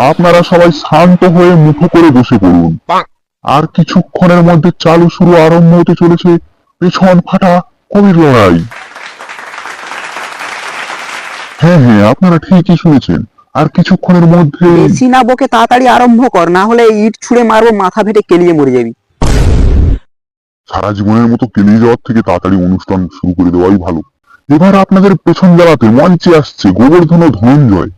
আপনারা সবাই শান্ত হয়ে মুঠো করে বসে পড়ুন। আর কিছুক্ষণের মধ্যে চালু শুরু আরম্ভ হতে চলেছে পেছন ফাটা কবির লড়াই। হ্যাঁ হ্যাঁ, আপনারা ঠিকই শুনেছেন, আর কিছুক্ষণের মধ্যে। বেশি না বকে তাড়াতাড়ি আরম্ভ কর, না হলে ইট ছুঁড়ে মারবো, মাথা ফেটে কেলিয়ে মরে যাবি। সারা জীবনের মতো কেলিয়ে যাওয়ার থেকে তাড়াতাড়ি অনুষ্ঠান শুরু করে দেওয়াই ভালো। এবার আপনাদের পেছন জ্বালাতে মঞ্চে আসছে গোবর্ধন ও ধনঞ্জয়।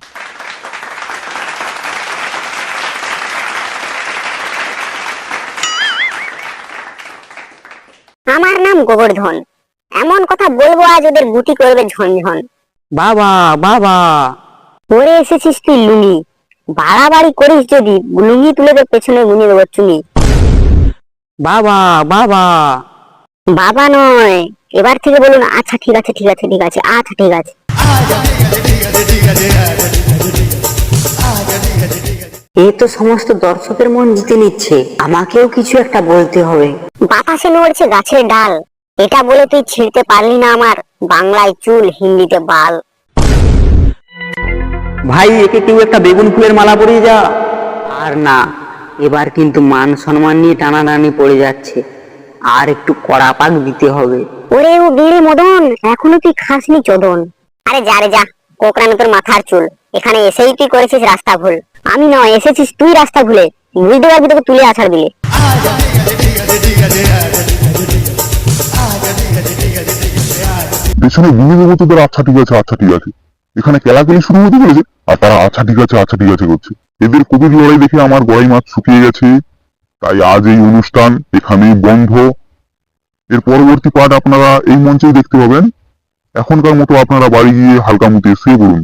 আমার নাম গোবর্ধন। এমন কথা বলবো আজ ওদের গুটি করবে ঝনঝন। বাবা বাবা, পরে এসেছিস তুই লুঙ্গি, বাড়াবাড়ি করিস যদি লুঙ্গি তুলে তোর পেছনে গুঁজে দেবো চুনি। বাবা বাবা, বাবা নয়, এবার থেকে বলুন আচ্ছা ঠিক আছে ঠিক আছে ঠিক আছে আচ্ছা ঠিক আছে। এ তো সমস্ত দর্শকের মন জিতে নিচ্ছে, আমাকেও কিছু একটা বলতে হবে। বাতাসে নড়ছে গাছের ডাল, এটা বলে তুই ছিঁড়তে পারলি না আমার বাংলায় চুল হিন্দিতে বাল। ভাই, একে কেউ একটা বেগুন ফুলের মালা পরিয়ে যা। আর না, এবার কিন্তু মান সম্মান নিয়ে টানাটানি পড়ে যাচ্ছে, আর একটু কড়া পাক দিতে হবে। ওরে ও বিড়ি মদন, এখনো তুই খাসনি চোদন। আরে যা রে যা, কোকড়ানো তোর মাথার চুল। এখানে এসেই তুই করেছিস রাস্তা ভুল, আমি নয় এসেছিস তুই রাস্তা ভুলে। বুঝতে পারবি তোকে তুলে আছাড় দিলে। পেছনে গুনে দেবো তোদের আচ্ছা ঠিক আছে আচ্ছা ঠিক আছে। এখানে কেলাকেলি শুরু হতে চলেছে, আর তারা আচ্ছা ঠিক আছে আচ্ছা ঠিক আছে করছে। এদের কবির লড়াই দেখে আমার গড়াই মাছ শুকিয়ে গেছে, তাই আজ এই অনুষ্ঠান এখানেই বন্ধ। এর পরবর্তী পার্ট আপনারা এই মঞ্চেই দেখতে পাবেন। এখনকার মতো আপনারা বাড়ি গিয়ে হালকা মুতে শুয়ে পড়ুন।